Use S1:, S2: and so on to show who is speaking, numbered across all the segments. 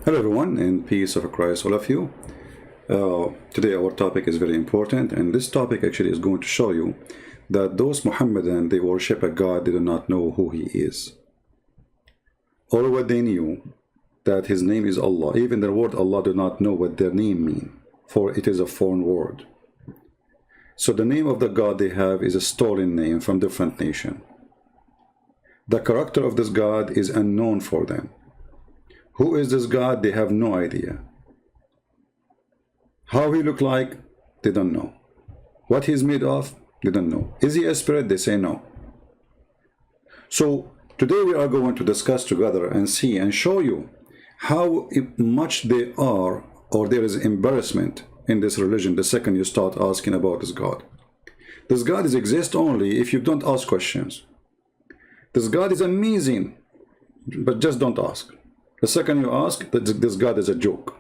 S1: Hello everyone, and peace of Christ, all of you. Today our topic is very important, and this topic actually is going to show you that those Muhammadan, they worship a God, they do not know who he is. Or what they knew, that his name is Allah. Even the word Allah do not know what their name mean, for it is a foreign word. So the name of the God they have is a stolen name from different nation. The character of this God is unknown for them. Who is this God? They have no idea. How he look like? They don't know. What he's made of? They don't know. Is he a spirit? They say no. So today we are going to discuss together and see and show you how much they are, or there is embarrassment in this religion the second you start asking about this God. This God exists only if you don't ask questions. This God is amazing, but just don't ask. The second you ask, this God is a joke.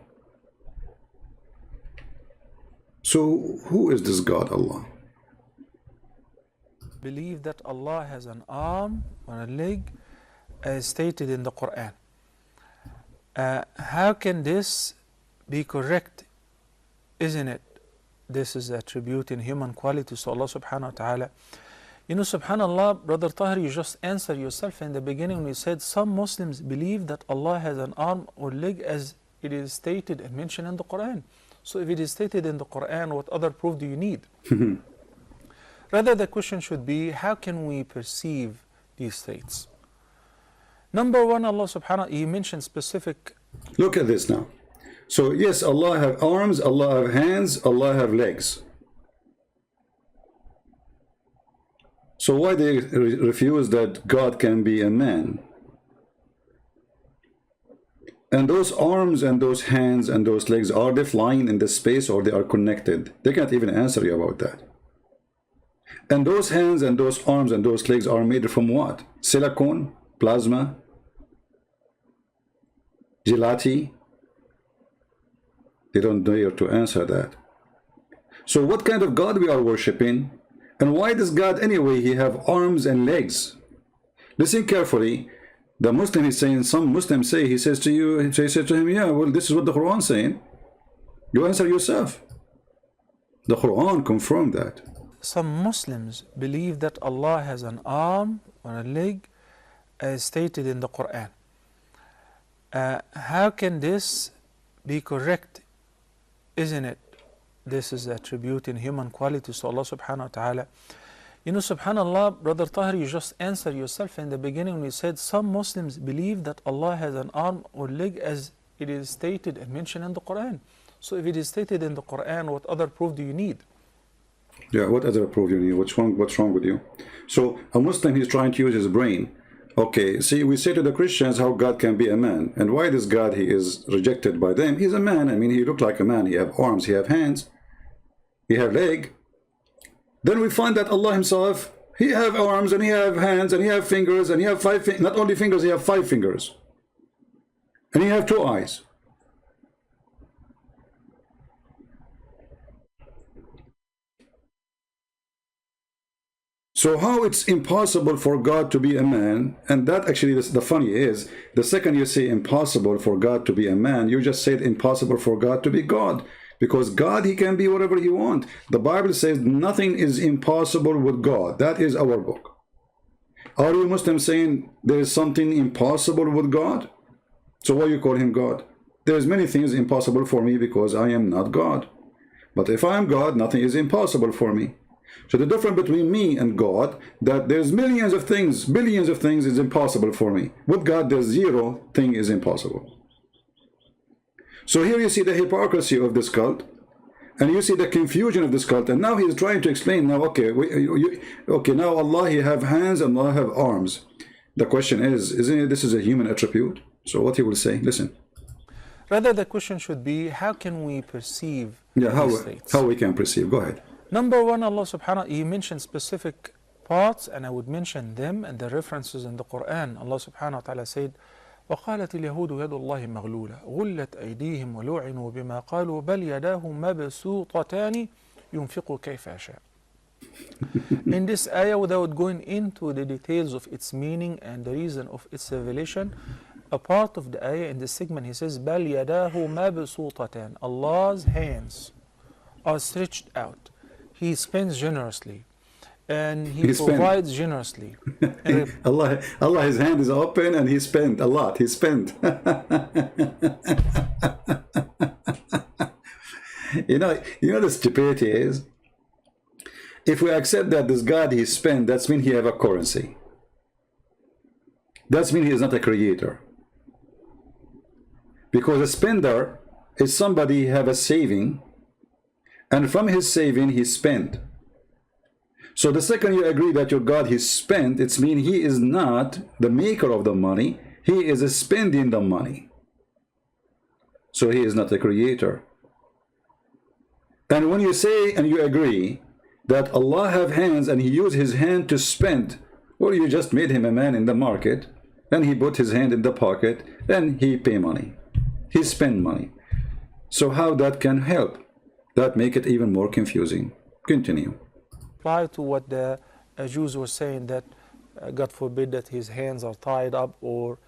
S1: So who is this God, Allah?
S2: Believe that Allah has an arm or a leg as stated in the Quran. How can this be correct? Isn't it? This is attributing human qualities to Allah subhanahu wa ta'ala. You know, subhanallah, Brother Tahir, you just answered yourself in the beginning when you said some Muslims believe that Allah has an arm or leg as it is stated and mentioned in the Quran. So if it is stated in the Quran, what other proof do you need? Rather, the question should be, how can we perceive these states? Number one, Allah subhanahu wa ta'ala, He mentioned specific.
S1: Look at this now. So yes, Allah have arms, Allah have hands, Allah have legs. So why they refuse that God can be a man? And those arms and those hands and those legs, are they flying in the space or they are connected? They can't even answer you about that. And those hands and those arms and those legs are made from what? Silicone, plasma, gelati? They don't dare to answer that. So what kind of God we are worshipping? And why does God anyway, he have arms and legs? Listen carefully. The Muslim is saying, some Muslims say, he says to you, he says to him, yeah, well, this is what the Quran is saying. You answer yourself. The Quran confirmed that.
S2: Some Muslims believe that Allah has an arm or a leg as stated in the Quran. How can this be correct? Isn't it? This is attributing human qualities to Allah subhanahu wa ta'ala. You know, subhanallah, Brother Tahir, you just answered yourself in the beginning when you said some Muslims believe that Allah has an arm or leg as it is stated and mentioned in the Quran. So if it is stated in the Quran, what other proof do you need?
S1: Yeah, what other proof you need? What's wrong with you? So a Muslim, he's trying to use his brain. Okay, see, we say to the Christians how God can be a man. And why this God, he is rejected by them? He's a man. I mean, he looked like a man. He have arms, he have hands, he have leg. Then we find that Allah himself, he have arms and he have hands and he have fingers and he have not only fingers, he have 5 fingers. And he have 2 eyes. So how it's impossible for God to be a man? And that actually, the funny is, the second you say impossible for God to be a man, you just said impossible for God to be God. Because God, he can be whatever he wants. The Bible says nothing is impossible with God. That is our book. Are you Muslims saying there is something impossible with God? So why you call him God? There's many things impossible for me because I am not God. But if I am God, nothing is impossible for me. So the difference between me and God, that there's millions of things, billions of things is impossible for me. With God, there's 0 thing is impossible. So here you see the hypocrisy of this cult, and you see the confusion of this cult, and now he's trying to explain now, okay, now Allah, he have hands and Allah have arms. The question is, isn't it, this is a human attribute? So what he will say, listen.
S2: Rather, the question should be, how can we perceive these states?
S1: How we can perceive, go ahead.
S2: Number one, Allah subhanahu wa ta'ala, He mentioned specific parts, and I would mention them and the references in the Quran. Allah subhanahu wa ta'ala said, وقالت اليهود يد الله مغلولة غلت أيديهم ولعنوا بما قالوا بل يداه مبسوطتان ينفق كيف يشاء. In this ayah, without going into the details of its meaning and the reason of its revelation, a part of the ayah in this segment. He says, بَلْ يَدَاهُ مَبْسُوطَتَان. Allah's hands are stretched out. He spends generously, and He provides generously.
S1: Allah, His hand is open, and He spent a lot. He spent. You know the stupidity is, if we accept that this God He spent, that's mean He have a currency. That's mean He is not a creator. Because a spender is somebody have a saving, and from his saving he spent. So the second you agree that your God He spent, it's mean He is not the maker of the money, He is spending the money. So He is not a creator. And when you say and you agree that Allah have hands and He used His hand to spend, well, you just made Him a man in the market, then He put His hand in the pocket, then He pay money. He spend money. So how that can help? That make it even more confusing. Continue.
S2: Reply to what the Jews were saying, that God forbid that his hands are tied up or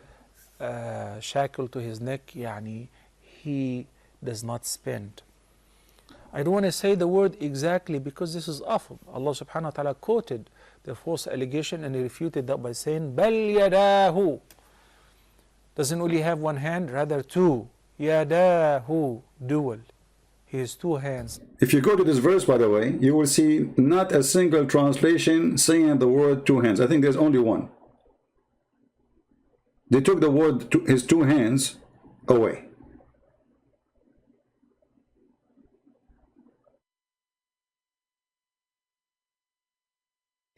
S2: shackled to his neck, yani he does not spend. I don't want to say the word exactly because this is awful. Allah subhanahu wa ta'ala quoted the false allegation and He refuted that by saying, بَلْ يَدَاهُ. Doesn't only have one hand, rather two. يَدَاهُ, dual. He has two hands.
S1: If you go to this verse, by the way, you will see not a single translation saying the word two hands. I think there's only one. They took the word His two hands away.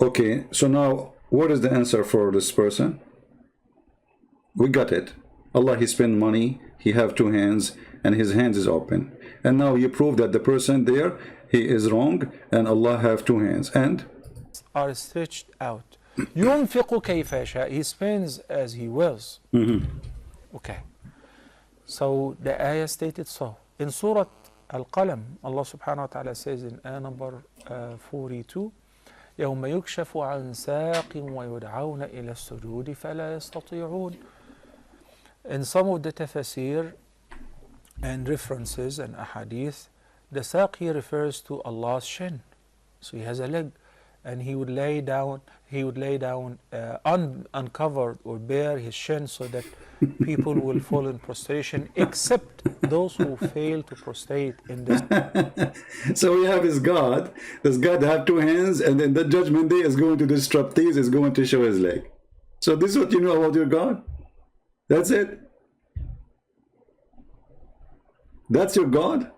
S1: Okay, so now what is the answer for this person? We got it. Allah, He spend money, He have two hands, and His hands is open. And now you prove that the person there, he is wrong, and Allah have two hands. And?
S2: Are stretched out. يُنْفِقُ كَيْفَ يَشَاءُ. He spends as he wills. Okay. So the ayah stated so. In Surah Al-Qalam, Allah subhanahu wa ta'ala says in ayah number 42, يوم يكشف عن ساق ويدعون إلى السجود فلا يستطيعون. In some of the tafsir and references and ahadith, the saq here refers to Allah's shin. So He has a leg, and He would lay down uncovered or bare His shin so that people will fall in prostration, except those who fail to prostrate in this.
S1: So we have His God. This God have two hands, and then the judgment day is going to disrupt these, is going to show His leg. So this is what you know about your God? That's it? That's your God?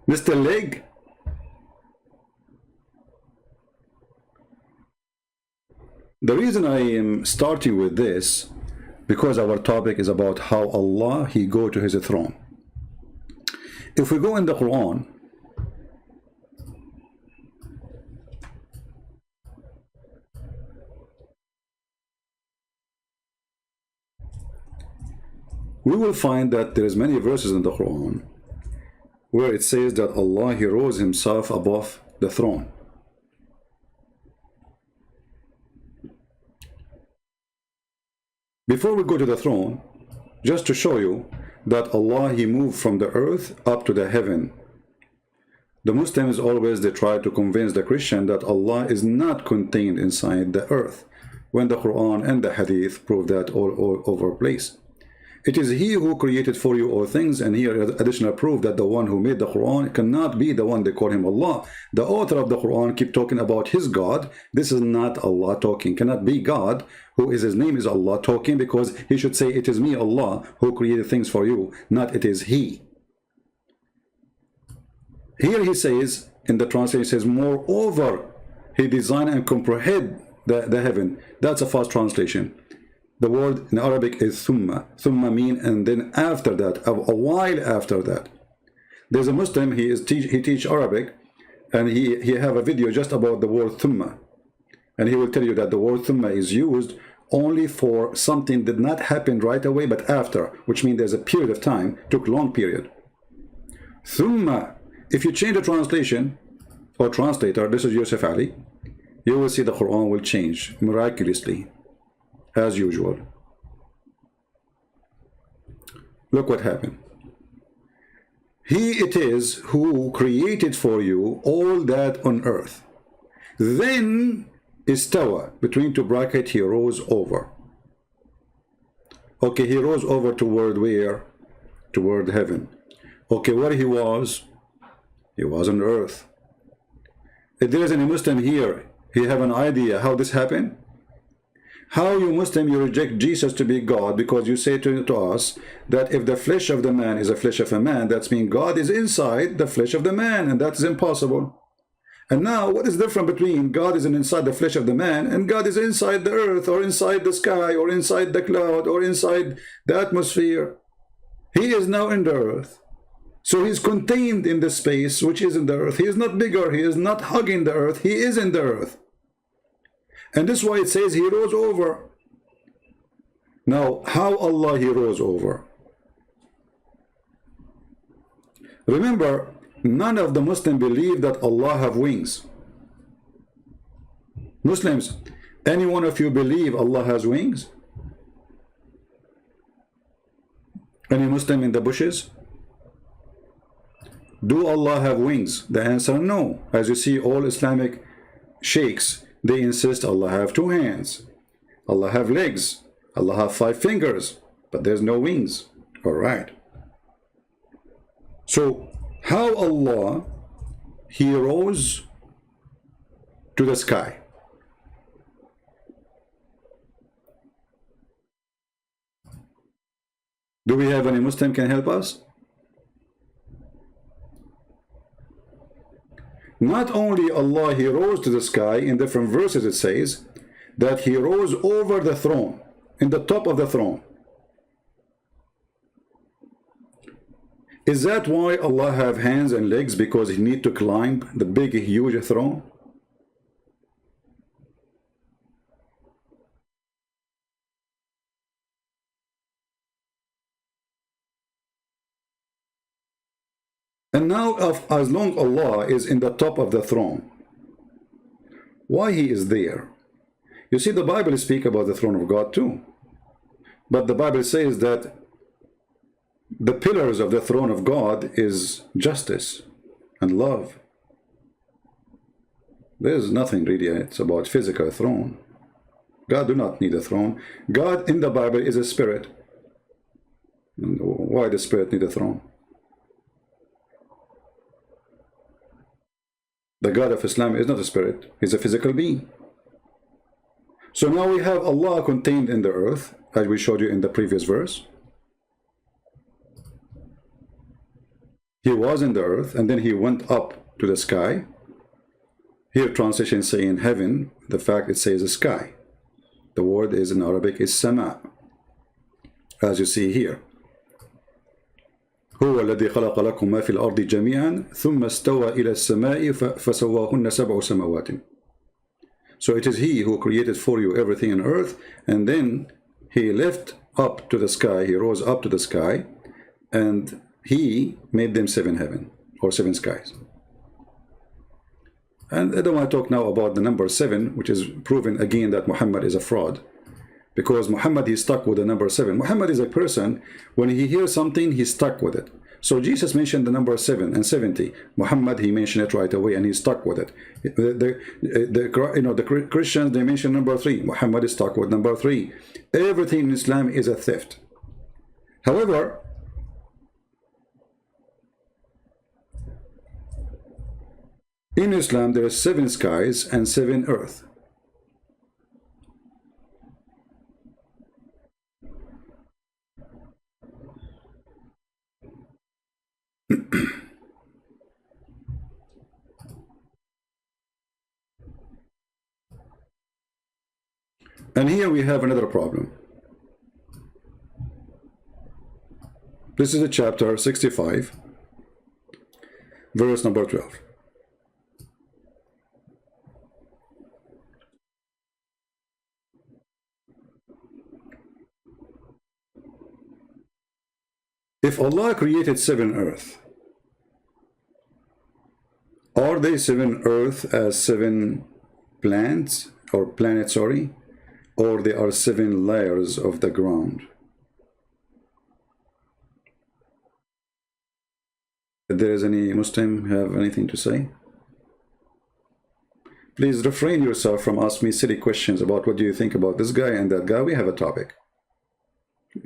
S1: Mr. Leg? The reason I am starting with this, because our topic is about how Allah, He go to His throne. If we go in the Quran, we will find that there is many verses in the Quran where it says that Allah, He rose Himself above the throne. Before we go to the throne, just to show you that Allah, He moved from the earth up to the heaven. The Muslims always, they try to convince the Christian that Allah is not contained inside the earth, when the Quran and the Hadith prove that all over place. It is He who created for you all things, and here additional proof that the one who made the Quran cannot be the one they call Him Allah. The author of the Quran keep talking about his God. This is not Allah talking, cannot be God, who is His name is Allah talking, because He should say it is me, Allah, who created things for you, not it is He. Here He says, in the translation, He says, moreover, He designed and comprehend the heaven. That's a fast translation. The word in Arabic is thumma. Thumma mean, and then after that, a while after that. There's a Muslim, he teach Arabic, and he have a video just about the word thumma. And he will tell you that the word thumma is used only for something that did not happen right away, but after, which means there's a period of time, took long period. Thumma, if you change the translation or translator, this is Yusuf Ali, you will see the Quran will change miraculously, as usual. Look what happened. He it is who created for you all that on earth. Then istawa, between two brackets, he rose over. Okay, he rose over toward where? Toward heaven. Okay, where he was? He was on earth. If there is any Muslim here, he have an idea how this happened? How you Muslim, you reject Jesus to be God because you say to us that if the flesh of the man is a flesh of a man, that means God is inside the flesh of the man, and that is impossible. And now, what is different between God is inside the flesh of the man and God is inside the earth or inside the sky or inside the cloud or inside the atmosphere? He is now in the earth. So he's contained in the space which is in the earth. He is not bigger. He is not hugging the earth. He is in the earth. And this is why it says he rose over. Now, how Allah he rose over? Remember, none of the Muslims believe that Allah have wings. Muslims, any one of you believe Allah has wings? Any Muslim in the bushes? Do Allah have wings? The answer, no. As you see, all Islamic sheikhs, they insist Allah have two hands. Allah have legs. Allah have 5 fingers. But there's no wings. All right. So, how Allah, he rose to the sky? Do we have any Muslim can help us? Not only Allah, he rose to the sky, in different verses it says that he rose over the throne, in the top of the throne. Is that why Allah have hands and legs? Because he need to climb the big, huge throne? And now, as long Allah is in the top of the throne, why he is there? You see, the Bible speaks about the throne of God too. But the Bible says that the pillars of the throne of God is justice and love. There's nothing really, it's about physical throne. God do not need a throne. God in the Bible is a spirit. And why the spirit need a throne? The God of Islam is not a spirit, he's a physical being. So now we have Allah contained in the earth, as we showed you in the previous verse. He was in the earth, and then he went up to the sky. Here translation saying heaven, the fact it says sky. The word is in Arabic is sama, as you see here. هو الذي خلق لكم ما في الأرض جميعا ثم استوى إلى السماء فسواهن سبع سماوات. So it is he who created for you everything on earth, and then he left up to the sky, he rose up to the sky, and he made them 7 heaven or 7 skies. And I don't want to talk now about the number 7, which is proven again that Muhammad is a fraud. Because Muhammad, he's stuck with the number 7. Muhammad is a person, when he hears something, he's stuck with it. So Jesus mentioned the number 7 and 70. Muhammad, he mentioned it right away, and he's stuck with it. The Christians, they mention number 3. Muhammad is stuck with number 3. Everything in Islam is a theft. However, in Islam, there are 7 skies and 7 earth. And here we have another problem. This is a chapter 65, verse number 12. If Allah created 7 earth, are they 7 earth as 7 planets, or planets, sorry, or they are 7 layers of the ground? If there is any Muslim have anything to say, please refrain yourself from asking me silly questions about what do you think about this guy and that guy. We have a topic.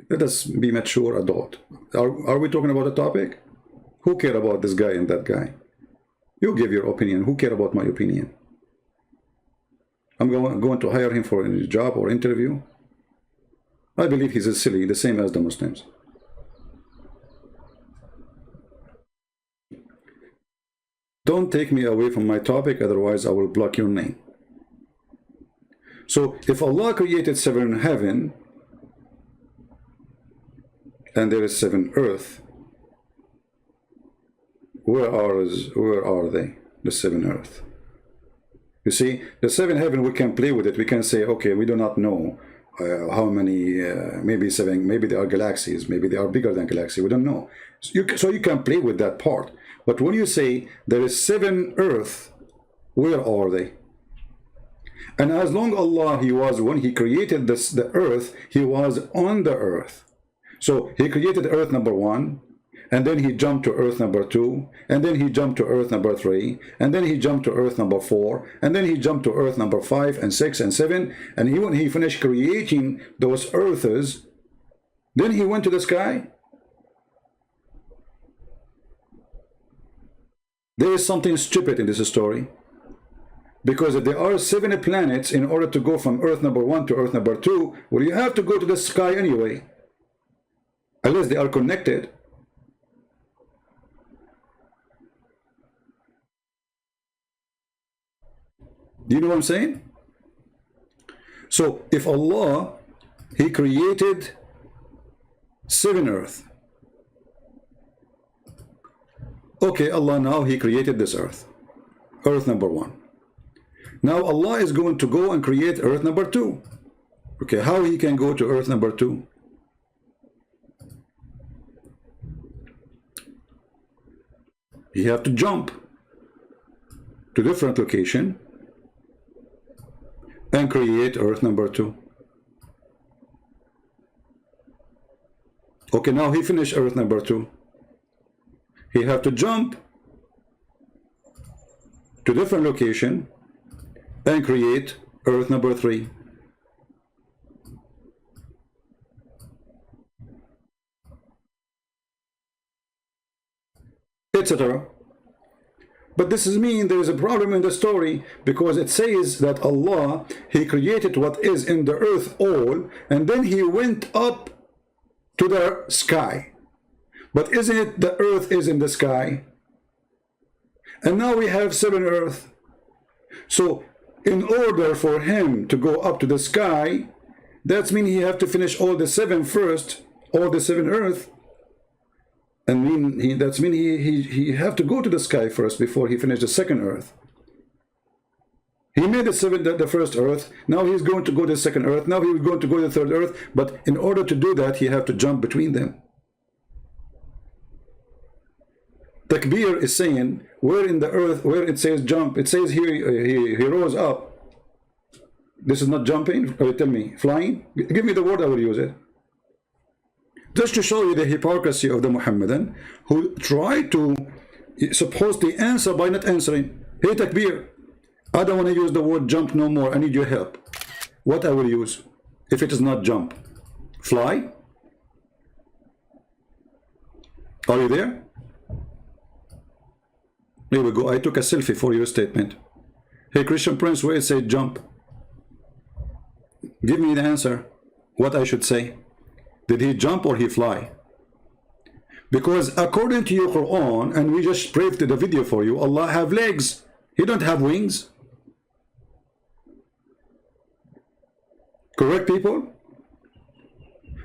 S1: Let us be mature adult. Are we talking about a topic? Who care about this guy and that guy? You give your opinion. Who care about my opinion? I'm going to hire him for a job or interview. I believe he's as silly, the same as the Muslims. Don't take me away from my topic, otherwise I will block your name. So if Allah created 7 heaven and there is 7 earth, where are they, the 7 earth? You see, the 7 heaven, we can play with it. We can say, okay, we do not know how many, maybe 7, maybe there are galaxies, maybe they are bigger than galaxy. We don't know. So you can play with that part. But when you say there is 7 earth, where are they? And as long Allah, He was, when He created the earth, He was on the earth. So He created earth number 1, and then He jumped to earth number 2, and then He jumped to earth number 3, and then He jumped to earth number 4, and then He jumped to earth number 5 and 6 and 7, and when He finished creating those earths, then He went to the sky. There is something stupid in this story, because if there are 7 planets, in order to go from earth number 1 to earth number 2, well, you have to go to the sky anyway, unless they are connected. Do you know what I'm saying? So if Allah, He created 7 earth. Okay, Allah, now He created this earth, earth number 1. Now Allah is going to go and create earth number 2. Okay, how He can go to earth number 2? He have to jump to different location and create earth number 2. Okay, now He finished earth number 2. He have to jump to different location and create earth number 3. Etc. But this is mean there is a problem in the story, because it says that Allah, He created what is in the earth all, and then He went up to the sky. But isn't it the earth is in the sky? And now we have 7 earth. So in order for Him to go up to the sky, that means He have to finish all the 7 first, all the 7 earth. And that means he have to go to the sky first before He finished the 2nd earth. He made the first earth. Now He's going to go to the 2nd earth. Now He's going to go to the 3rd earth. But in order to do that, He have to jump between them. Takbir is saying, where in the earth, where it says jump, it says here he rose up. This is not jumping. Tell me, flying? Give me the word, I will use it. Just to show you the hypocrisy of the Muhammadan, who try to supposedly answer by not answering. Hey, Takbir, I don't want to use the word jump no more. I need your help. What I will use if it is not jump? Fly? Are you there? Here we go. I took a selfie for your statement. Hey, Christian Prince, where it says jump? Give me the answer. What I should say. Did he jump or he fly? Because according to your Quran, and we just prayed the video for you, Allah have legs. He don't have wings. Correct, people?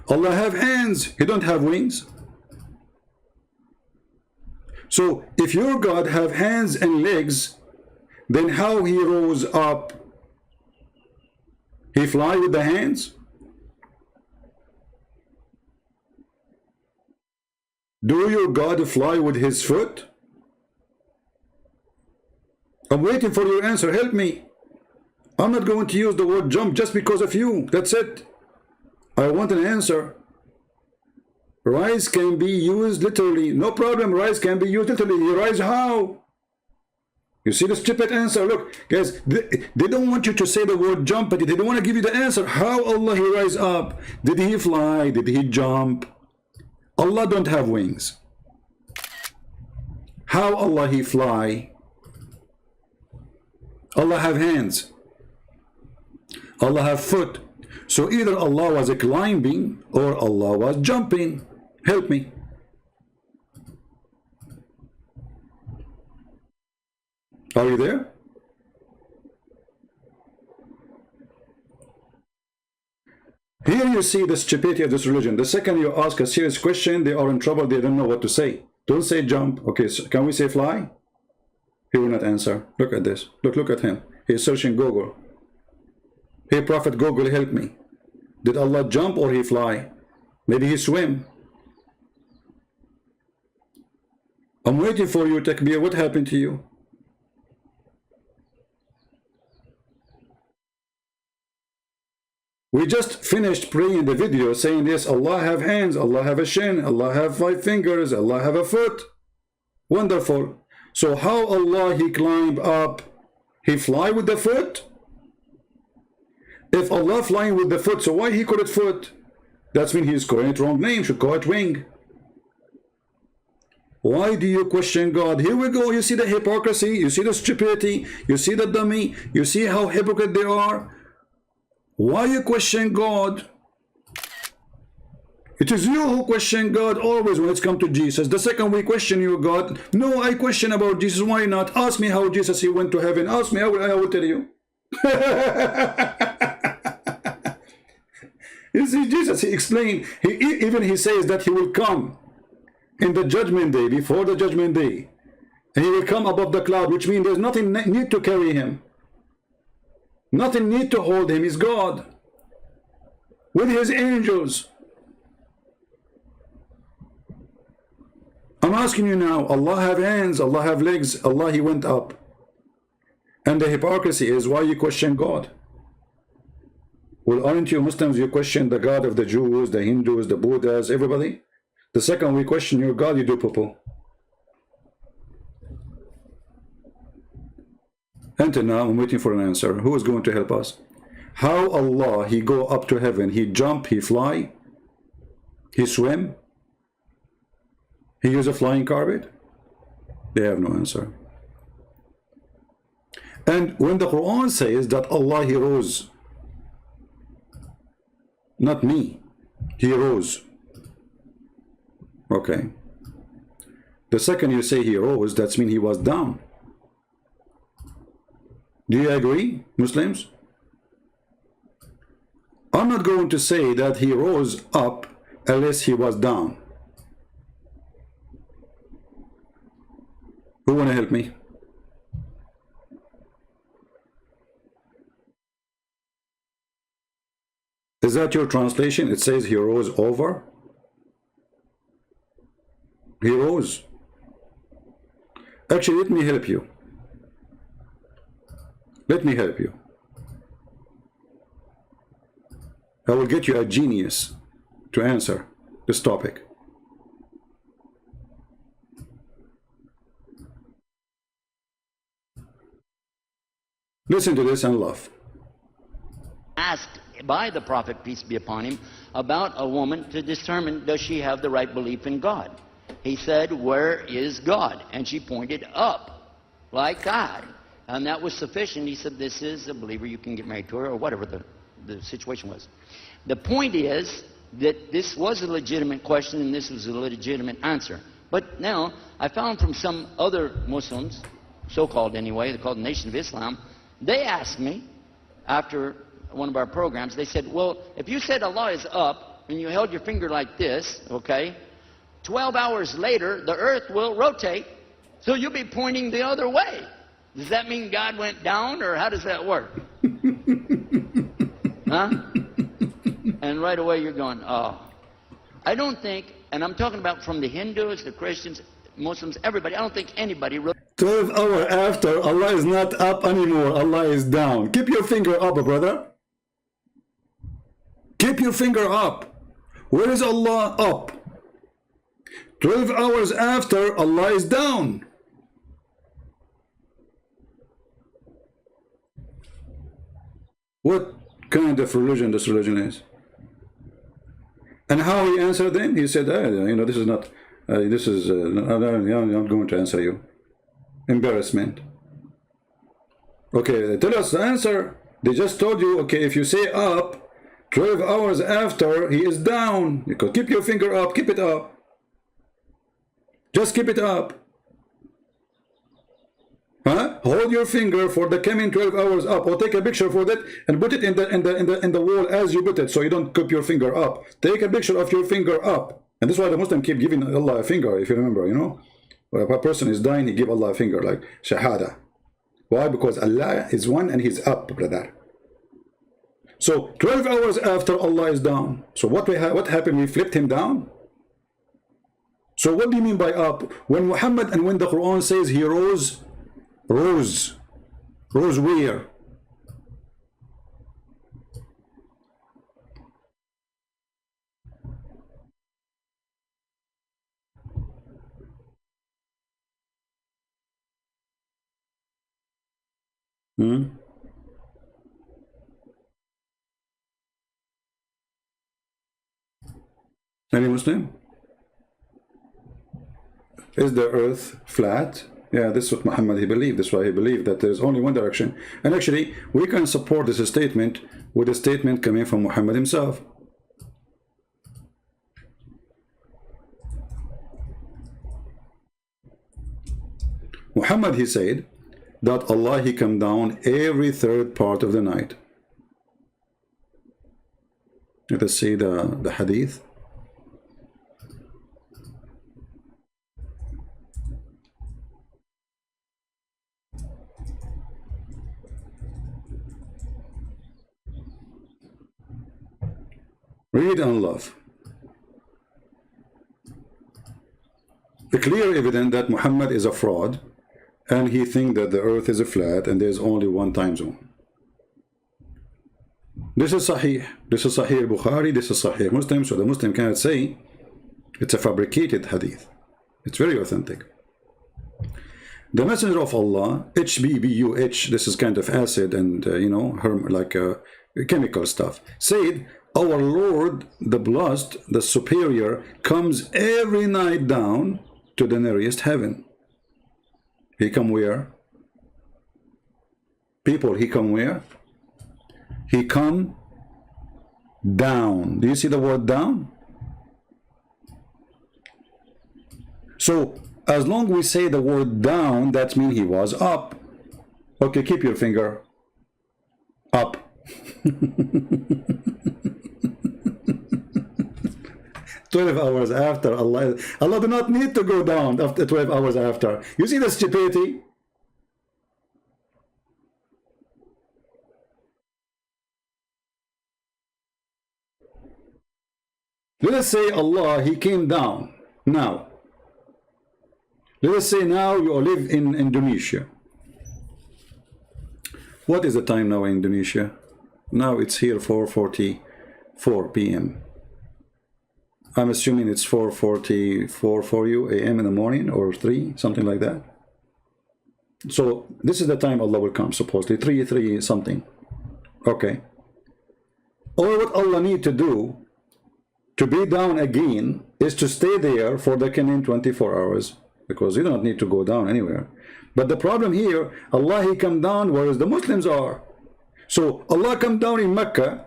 S1: Allah have hands. He don't have wings. So if your God have hands and legs, then how He rose up? He fly with the hands? Do your God fly with His foot? I'm waiting for your answer. Help me. I'm not going to use the word jump just because of you. That's it. I want an answer. Rise can be used literally. No problem. Rise can be used literally. He rise how? You see the stupid answer. Look, guys, they don't want you to say the word jump, but they don't want to give you the answer. How Allah he rise up? Did he fly? Did he jump? Allah don't have wings. How Allah he fly? Allah have hands. Allah have foot. So either Allah was climbing or Allah was jumping. Help me. Are you there? Here you see the stupidity of this religion. The second you ask a serious question, they are in trouble. They don't know what to say. Don't say jump. Okay, so can we say fly? He will not answer. Look at this. Look at him. He's searching Google. Hey, Prophet Google, help me. Did Allah jump or he fly? Maybe he swim. I'm waiting for you, Takbir. What happened to you? We just finished praying the video saying this, Allah have hands, Allah have a shin, Allah have 5 fingers, Allah have a foot. Wonderful. So how Allah he climbed up? He fly with the foot? If Allah flying with the foot, so why he call it foot? That's when he's calling it wrong name, should call it wing. Why do you question God? Here we go. You see the hypocrisy, you see the stupidity, you see the dummy, you see how hypocrite they are. Why you question God? It is you who question God always when it's come to Jesus. The second we question you, God. No, I question about Jesus. Why not? Ask me how Jesus he went to heaven. Ask me, I will tell you. You see, Jesus, he explained, even he says that he will come in the judgment day, before the judgment day. And he will come above the cloud, which means there's nothing need to carry him. Nothing need to hold him. He's God. With his angels. I'm asking you now, Allah have hands, Allah have legs, Allah he went up. And the hypocrisy is why you question God. Well, aren't you Muslims, you question the God of the Jews, the Hindus, the Buddhas, everybody? The second we question your God, you do poo-poo. Until now, I'm waiting for an answer. Who is going to help us? How Allah, he go up to heaven, he jump, he fly, he swim, he use a flying carpet? They have no answer. And when the Quran says that Allah, he rose, not me, he rose. Okay. The second you say he rose, that means he was down. Do you agree, Muslims? I'm not going to say that he rose up unless he was down. Who want to help me? Is that your translation? It says he rose over. He rose. Actually, let me help you. Let me help you. I will get you a genius to answer this topic. Listen to this and laugh.
S3: Asked by the prophet, peace be upon him, about a woman to determine does she have the right belief in God. He said, where is God? And she pointed up, like God. And that was sufficient. He said, this is a believer, you can get married to her, or whatever the situation was. The point is that this was a legitimate question and this was a legitimate answer. But now, I found from some other Muslims, so-called anyway, they're called the Nation of Islam, they asked me, after one of our programs, they said, well, if you said Allah is up, and you held your finger like this, okay, 12 hours later, the earth will rotate, so you'll be pointing the other way. Does that mean God went down, or how does that work? Huh? And right away you're going, oh. I don't think, and I'm talking about from the Hindus, the Christians, Muslims, everybody, I don't think anybody really
S1: 12 hours after, Allah is not up anymore, Allah is down. Keep your finger up, brother. Keep your finger up. Where is Allah? Up. 12 hours after, Allah is down. What kind of religion this religion is? And how he answered them? He said, you know, this is not, I'm not going to answer you. Embarrassment. Okay, tell us the answer. They just told you, okay, if you say up, 12 hours after, he is down. You could keep your finger up, keep it up. Just keep it up. Huh? Hold your finger for the coming 12 hours up, or take a picture for that and put it in the wall as you put it, so you don't keep your finger up. Take a picture of your finger up. And this is why the Muslim keep giving Allah a finger, if you remember, you know. When a person is dying, he give Allah a finger, like shahada. Why? Because Allah is one and he's up, brother. So 12 hours after, Allah is down. So what happened? We flipped him down. So what do you mean by up? When Muhammad and when the Quran says he rose where? Any Muslim? Is the earth flat? Yeah, this is what Muhammad he believed. That's why he believed that there's only one direction. And actually, we can support this statement with a statement coming from Muhammad himself. Muhammad, he said that Allah, he come down every third part of the night. Let us see the hadith. Read and love. The clear evidence that Muhammad is a fraud, and he thinks that the earth is flat and there's only one time zone. This is Sahih. This is Sahih Bukhari. This is Sahih Muslim. So the Muslim cannot say it's a fabricated hadith. It's very authentic. The Messenger of Allah, HBBUH, this is kind of acid and you know, like chemical stuff, said, our Lord, the blessed, the superior, comes every night down to the nearest heaven. He come where? People, he come where? He come down. Do you see the word down? So, as long as we say the word down, that means he was up. Okay, keep your finger up. 12 hours after, Allah do not need to go down after 12 hours after. You see the stupidity? Let us say Allah, he came down now. Let us say now you live in Indonesia. What is the time now in Indonesia? Now it's here 4:44 p.m. I'm assuming it's 4:44 for you a.m. in the morning, or 3, something like that. So this is the time Allah will come, supposedly 3 something. Okay. Or what Allah need to do to be down again is to stay there for the coming 24 hours, because you don't need to go down anywhere. But the problem here, Allah, he come down whereas the Muslims are. So Allah come down in Mecca.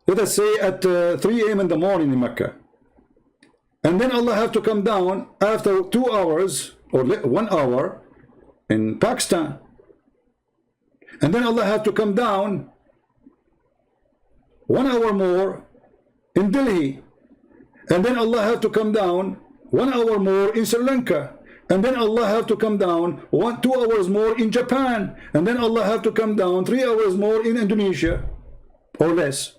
S1: Let us say at 3 a.m. in the morning in Mecca. And then Allah have to come down after 2 hours or 1 hour in Pakistan. And then Allah have to come down 1 hour more in Delhi. And then Allah have to come down 1 hour more in Sri Lanka. And then Allah have to come down 2 hours more in Japan. And then Allah have to come down 3 hours more in Indonesia, or less.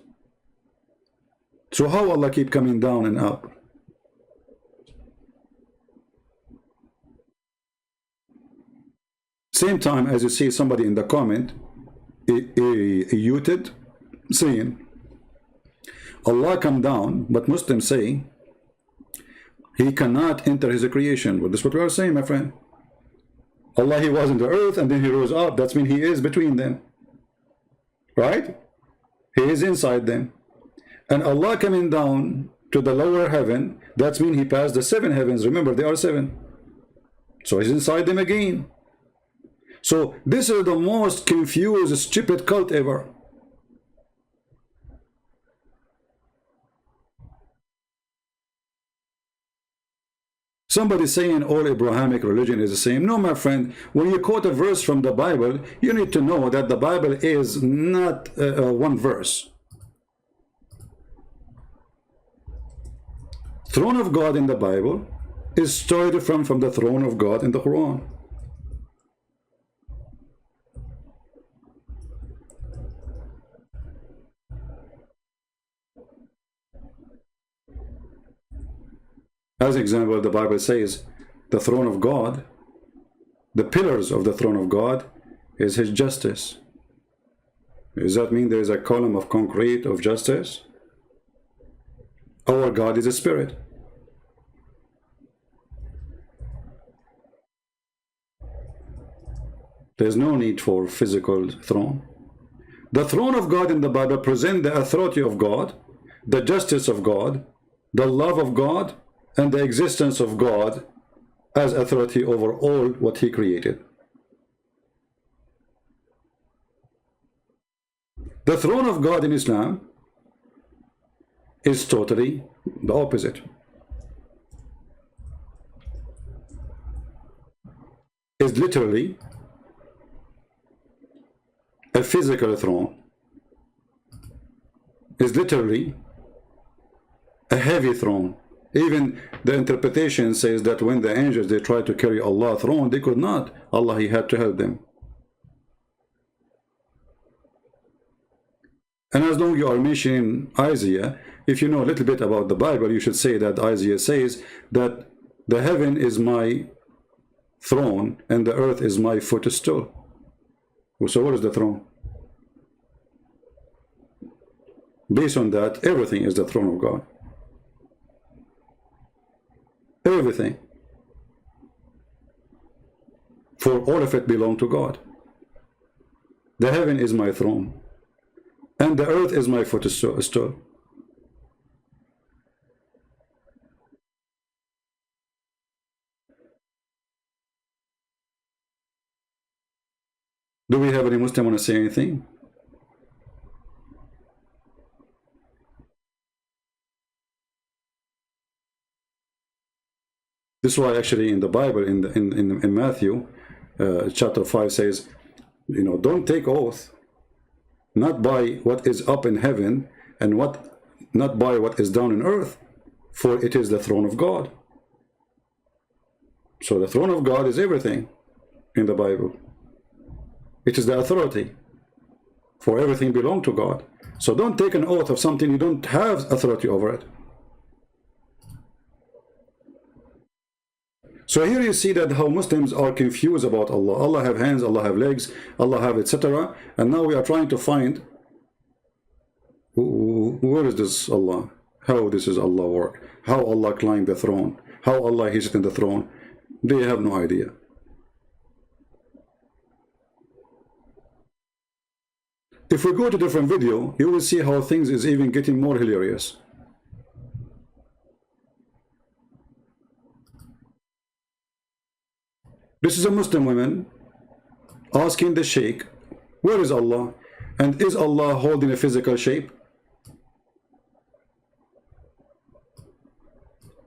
S1: So how Allah keep coming down and up? Same time as you see somebody in the comment, muted, saying, Allah come down, but Muslims say, He cannot enter his creation. Well, this is what we are saying, my friend. Allah, he was in the earth and then he rose up. That means he is between them. Right? He is inside them. And Allah coming down to the lower heaven, that means he passed the 7 heavens. Remember, there are 7. So he's inside them again. So this is the most confused, stupid cult ever. Somebody saying all Abrahamic religion is the same. No, my friend, when you quote a verse from the Bible, you need to know that the Bible is not one verse. Throne of God in the Bible is started from the throne of God in the Quran. As an example, the Bible says the throne of God, the pillars of the throne of God is his justice. Does that mean there is a column of concrete of justice? Our God is a spirit. There's no need for physical throne. The throne of God in the Bible presents the authority of God, the justice of God, the love of God, and the existence of God as authority over all what he created. The throne of God in Islam is totally the opposite. It's literally a physical throne. It's literally a heavy throne. Even the interpretation says that when the angels, they tried to carry Allah's throne, they could not. Allah, he had to help them. And as long as you are mentioning Isaiah, if you know a little bit about the Bible, you should say that Isaiah says that the heaven is my throne and the earth is my footstool. So what is the throne? Based on that, everything is the throne of God. Everything. For all of it belong to God. The heaven is my throne, and the earth is my footstool. Do we have any Muslim want to say anything? This is why actually in the Bible, in Matthew, chapter 5 says, you know, don't take oath, not by what is up in heaven, and not by what is down in earth, for it is the throne of God. So the throne of God is everything in the Bible. It is the authority, for everything belongs to God. So don't take an oath of something you don't have authority over it. So here you see that how Muslims are confused about Allah. Allah have hands, Allah have legs, Allah have etc. And now we are trying to find where is this Allah? How this is Allah work? How Allah climbed the throne? How Allah is in the throne? They have no idea. If we go to different video, you will see how things is even getting more hilarious. This is a Muslim woman asking the Sheikh, where is Allah? And is Allah holding a physical shape?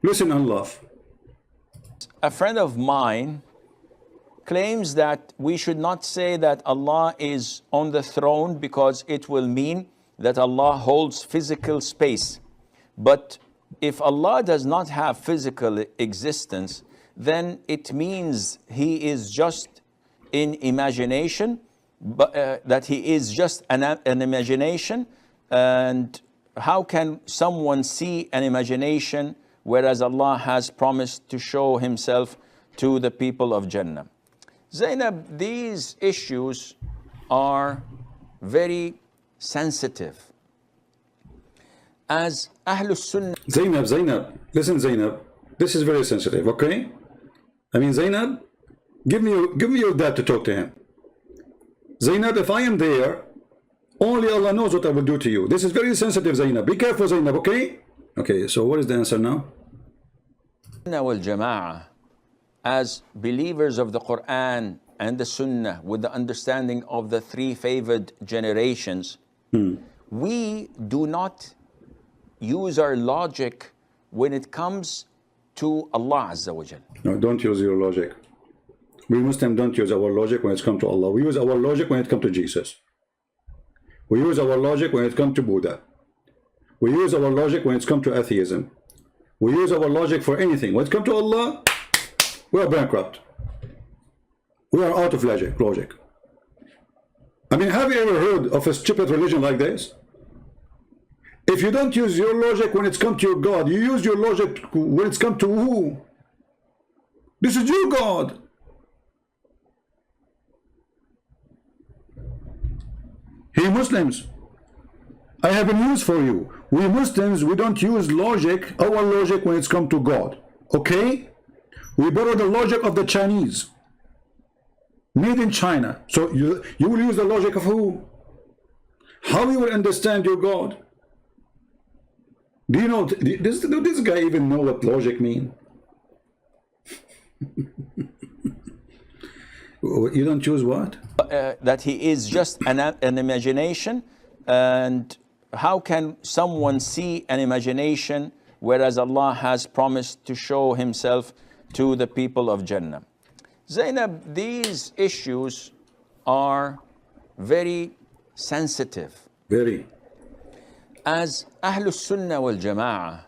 S1: Listen and laugh.
S4: A friend of mine claims that we should not say that Allah is on the throne because it will mean that Allah holds physical space. But if Allah does not have physical existence, then it means he is just in imagination, but that he is just an imagination. And how can someone see an imagination whereas Allah has promised to show himself to the people of Jannah? Zainab, these issues are very sensitive. As Ahlus Sunnah...
S1: Zainab, listen Zainab, This is very sensitive, okay? I mean, Zainab, give me your dad to talk to him. Zainab, if I am there, only Allah knows what I will do to you. This is very sensitive, Zainab. Be careful, Zainab, okay? Okay, so what is the answer now?
S4: wal Jama'ah, as believers of the Quran and the Sunnah, with the understanding of the three favored generations, we do not use our logic when it comes to Allah Azza wa Jal.
S1: No, don't use your logic. We Muslims don't use our logic when it comes to Allah. We use our logic when it comes to Jesus. We use our logic when it comes to Buddha. We use our logic when it comes to atheism. We use our logic for anything. When it comes to Allah, we are bankrupt. We are out of logic. I mean, have you ever heard of a stupid religion like this? If you don't use your logic when it's come to your God, you use your logic when it's come to who? This is your God. Hey Muslims, I have a news for you. We Muslims, we don't use logic, our logic, when it's come to God. Okay? We borrow the logic of the Chinese. Made in China. So you will use the logic of who? How you will understand your God? Do you know, does this guy even know what logic means? You don't choose what?
S4: That he is just an imagination, and how can someone see an imagination whereas Allah has promised to show himself to the people of Jannah? Zainab, these issues are very sensitive.
S1: Very.
S4: As Ahlus Sunnah wal Jama'ah,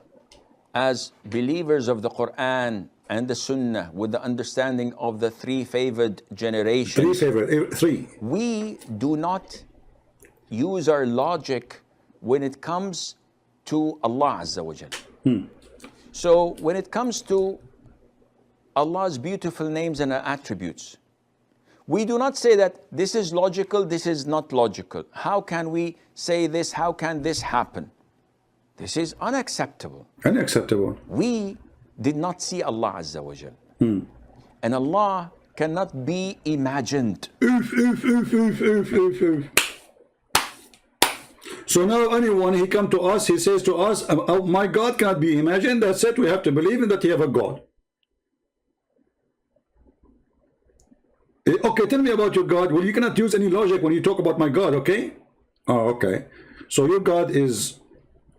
S4: as believers of the Quran and the Sunnah, with the understanding of the three favored generations,
S1: three.
S4: We do not use our logic when it comes to Allah Azza wa Jal. So when it comes to Allah's beautiful names and attributes, we do not say that this is logical, this is not logical. How can we say this? How can this happen? This is unacceptable.
S1: Unacceptable.
S4: We did not see Allah Azza wa Jal. And Allah cannot be imagined.
S1: So now anyone, he come to us, he says to us, oh, my God cannot be imagined. That's it. We have to believe in that he have a God. Okay, tell me about your God. Well, you cannot use any logic when you talk about my God, okay? Oh, okay. So your God is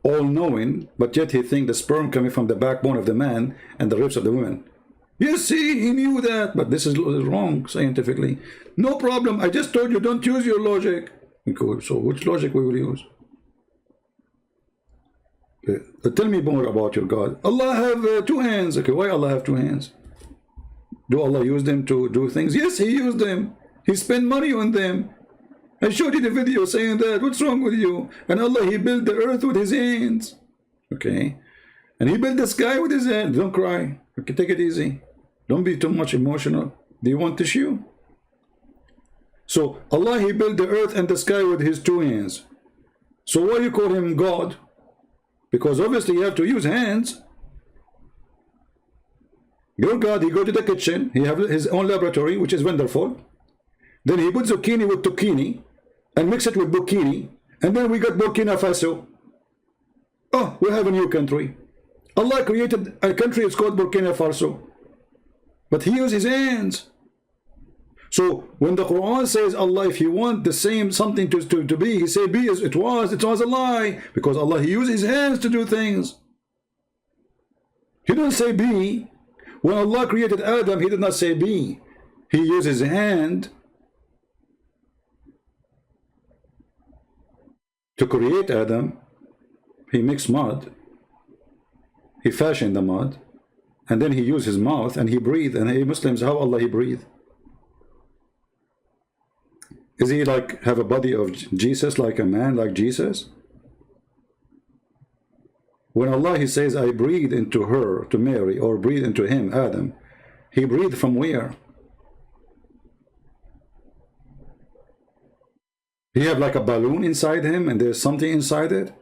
S1: all-knowing, but yet he thinks the sperm coming from the backbone of the man and the ribs of the woman. You see, he knew that, but this is wrong scientifically. No problem. I just told you don't use your logic. Okay, so which logic we will use? Okay. But tell me more about your God. Allah have two hands. Okay, why Allah have two hands? Do Allah use them to do things? Yes, he used them. He spent money on them. I showed you the video saying that. What's wrong with you? And Allah, he built the earth with his hands. Okay. And he built the sky with his hands. Don't cry. Okay, take it easy. Don't be too much emotional. Do you want tissue? So Allah, he built the earth and the sky with his two hands. So why you call him God? Because obviously you have to use hands. Your God, he go to the kitchen, he have his own laboratory, which is wonderful. Then he put zucchini with zucchini and mix it with bikini, and then we got Burkina Faso. Oh, we have a new country. Allah created a country, it's called Burkina Faso. But he used his hands. So when the Quran says Allah, if you want the same something to be, he said be as it was a lie. Because Allah, he used his hands to do things. He didn't say be. When Allah created Adam, he did not say be. He used his hand to create Adam. He mixed mud. He fashioned the mud. And then he used his mouth and he breathed. And hey Muslims, how Allah he breathed? Is he like have a body of Jesus, like a man like Jesus? When Allah, he says, I breathe into her, to Mary, or breathe into him, Adam, he breathed from where? He have like a balloon inside him and there's something inside it?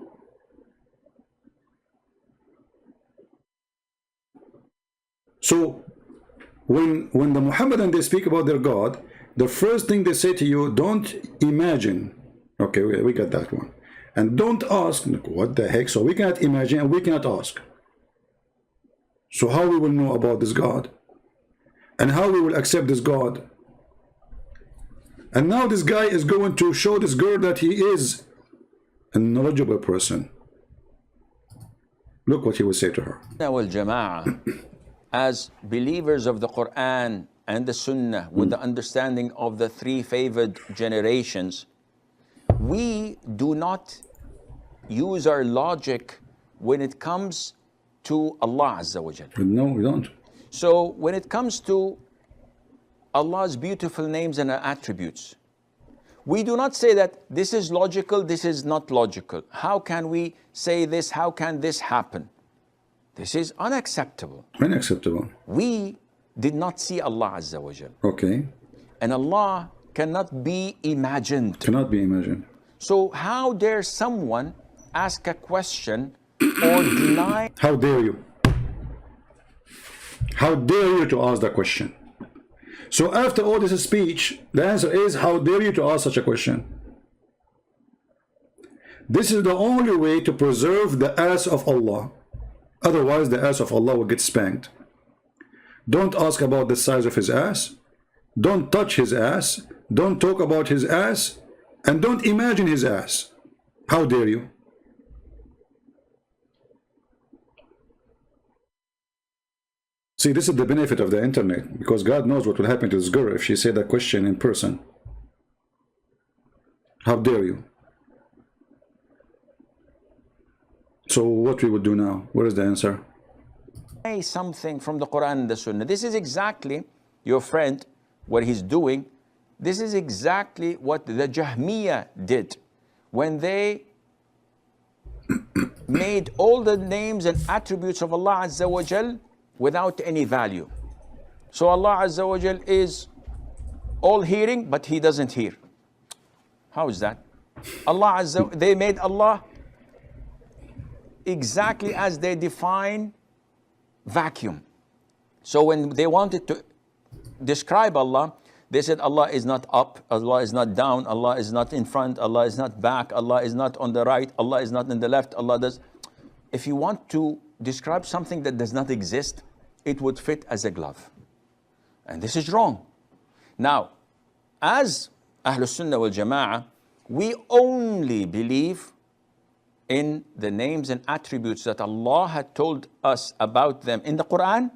S1: So when the Muhammadan, they speak about their God, the first thing they say to you, don't imagine. Okay, we got that one. And don't ask. What the heck? So we cannot imagine and we cannot ask. So how we will know about this God? And how we will accept this God? And now this guy is going to show this girl that he is a knowledgeable person. Look what he will say to her.
S4: As believers of the Quran and the Sunnah, with the understanding of the three favored generations, we do not use our logic when it comes to Allah Azza wa Jal.
S1: No, we don't.
S4: So when it comes to Allah's beautiful names and attributes, we do not say that this is logical, this is not logical. How can we say this? How can this happen? This is unacceptable.
S1: Unacceptable.
S4: We did not see Allah Azza wa Jal.
S1: Okay.
S4: And Allah cannot be imagined.
S1: Cannot be imagined.
S4: So how dare someone ask a question or deny?
S1: How dare you? How dare you to ask that question? So after all this speech, the answer is, how dare you to ask such a question? This is the only way to preserve the ass of Allah. Otherwise, the ass of Allah will get spanked. Don't ask about the size of his ass. Don't touch his ass. Don't talk about his ass. And don't imagine his ass. How dare you? See, this is the benefit of the internet, because God knows what will happen to this girl if she said that question in person. How dare you? So what we would do now? What is the answer?
S4: Say something from the Quran and the Sunnah. This is exactly your friend, what he's doing. This is exactly what the Jahmiyyah did when they made all the names and attributes of Allah Azza wa Jal without any value. So Allah Azza wa Jal is all hearing, but he doesn't hear. How is that? They made Allah exactly as they define vacuum. So when they wanted to describe Allah, they said Allah is not up, Allah is not down, Allah is not in front, Allah is not back, Allah is not on the right, Allah is not in the left, Allah does. If you want to describe something that does not exist, it would fit as a glove. And this is wrong. Now, as Ahlul Sunnah wal Jama'ah, we only believe in the names and attributes that Allah had told us about them in the Quran,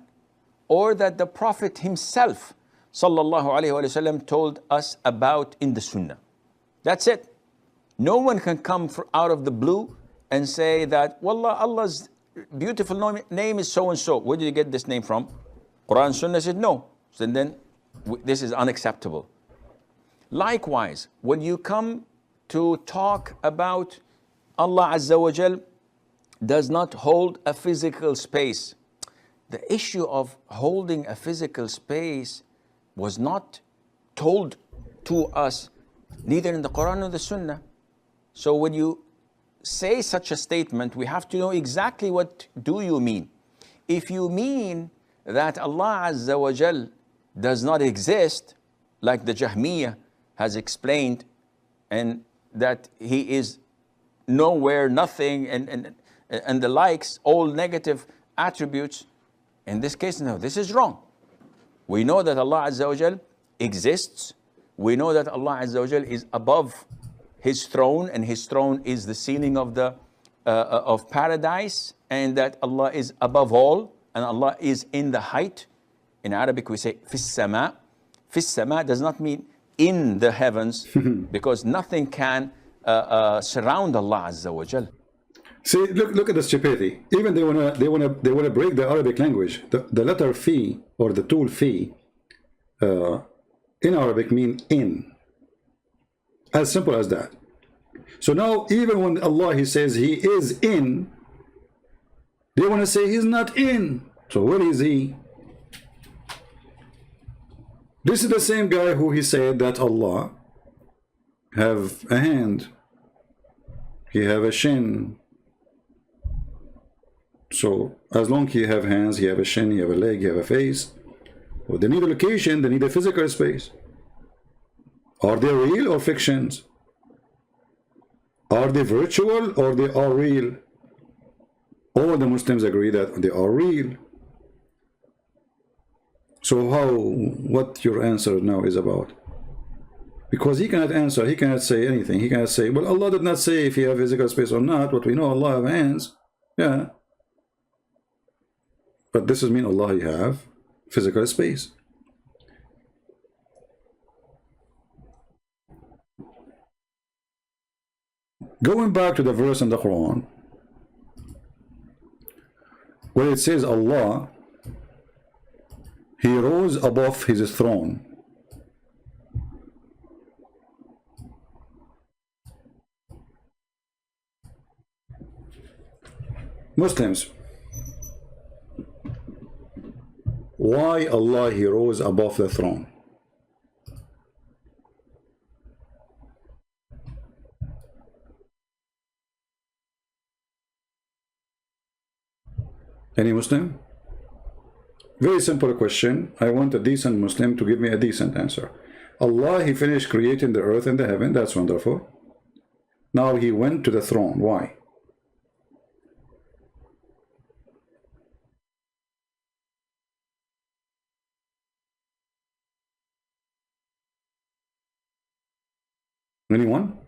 S4: or that the Prophet himself sallallahu alaihi wasallam told us about in the Sunnah. That's it. No one can come out of the blue and say that, Wallah, Allah's beautiful name is so and so. Where did you get this name from? Quran Sunnah said no. So then this is unacceptable. Likewise, when you come to talk about Allah Azza wa Jal does not hold a physical space. The issue of holding a physical space was not told to us neither in the Quran nor the Sunnah. So when you say such a statement, we have to know exactly what do you mean. If you mean that Allah Azza wa Jal does not exist, like the Jahmiyyah has explained, and that he is nowhere, nothing, and the likes, all negative attributes, in this case, no, this is wrong. We know that Allah Azza wa Jal exists. We know that Allah Azza wa Jal is above his throne, and his throne is the ceiling of the of paradise, and that Allah is above all, and Allah is in the height. In Arabic we say fis sama. Fis sama does not mean in the heavens, because nothing can surround Allah Azza wa Jal.
S1: See, look at the stupidity. Even they wanna break the Arabic language. The letter fi, or the tool fi, in Arabic mean in. As simple as that. So now, even when Allah he says he is in, they want to say he's not in. So where is he? This is the same guy who he said that Allah have a hand, he have a shin. So as long as you have hands, you have a shin, you have a leg, you have a face, well, they need a location, they need a physical space. Are they real or fictions? Are they virtual or they are real? All the Muslims agree that they are real. So what your answer now is about? Because he cannot answer, he cannot say anything. He cannot say, well, Allah did not say if you have physical space or not, but we know Allah have hands. Yeah. But this does mean Allah you have physical space. Going back to the verse in the Quran, where it says Allah, He rose above His throne. Muslims, why Allah He rose above the throne? Any Muslim? Very simple question. I want a decent Muslim to give me a decent answer. Allah, He finished creating the earth and the heaven. That's wonderful. Now He went to the throne. Why? Anyone?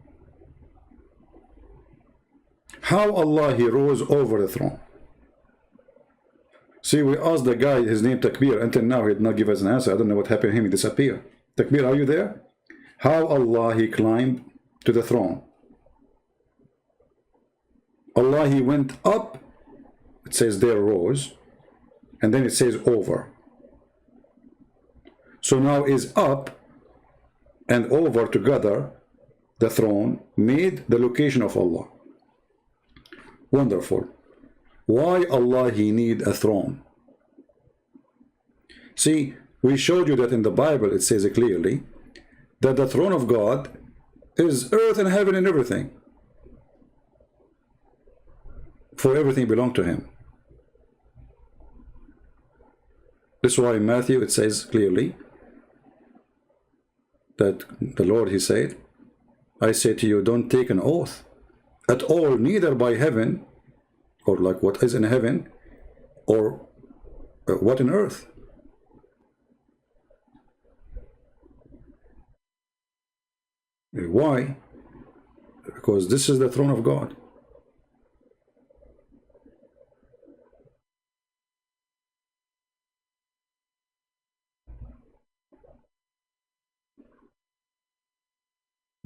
S1: How Allah He rose over the throne? See, we asked the guy, his name Takbir, until now he did not give us an answer. I don't know what happened to him, he disappeared. Takbir, are you there? How Allah He climbed to the throne? Allah He went up, it says there rose, and then it says over. So now is up and over together, the throne made the location of Allah. Wonderful. Why Allah He need a throne? See, we showed you that in the Bible it says clearly that the throne of God is earth and heaven and everything. For everything belongs to Him. This is why in Matthew it says clearly that the Lord He said, I say to you, don't take an oath at all, neither by heaven, or like what is in heaven, or what in earth. Why? Because this is the throne of God.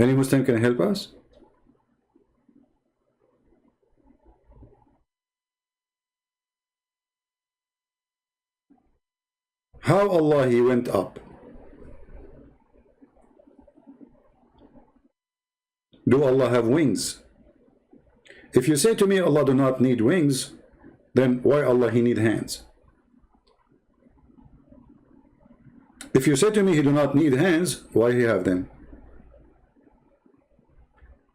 S1: Any Muslim can help us? How Allah He went up? Do Allah have wings? If you say to me Allah do not need wings, then why Allah He need hands? If you say to me He do not need hands, why He have them?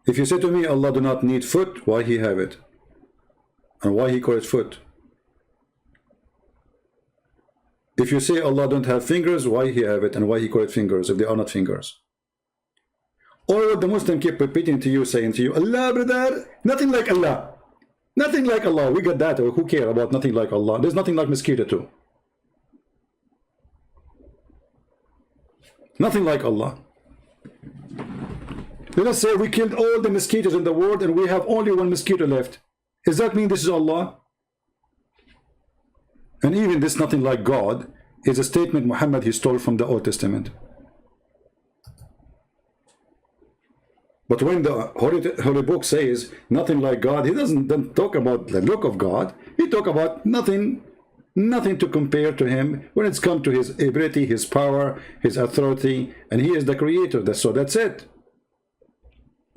S1: If you say to me Allah do not need foot, why He have it? And why He call it foot? If you say Allah don't have fingers, why He have it and why He call it fingers if they are not fingers? Or the Muslim keep repeating to you, saying to you, Allah, brother, nothing like Allah. Nothing like Allah. We got that. Or who care about nothing like Allah? There's nothing like mosquito too. Nothing like Allah. Let us say we killed all the mosquitoes in the world and we have only one mosquito left. Does that mean this is Allah? And even this nothing like God is a statement Muhammad he stole from the Old Testament. But when the Holy Book says nothing like God, he doesn't talk about the look of God. He talk about nothing to compare to Him when it's come to His ability, His power, His authority, and He is the Creator. So that's it.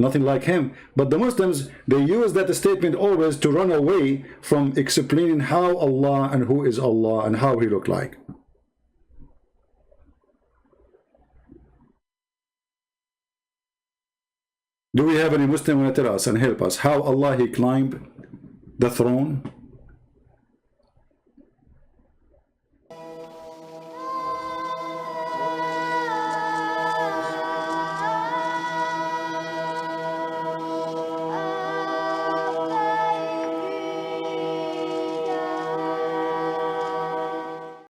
S1: Nothing like Him. But the Muslims, they use that statement always to run away from explaining how Allah and who is Allah and how He look like. Do we have any Muslim who will tell us and help us how Allah He climbed the throne?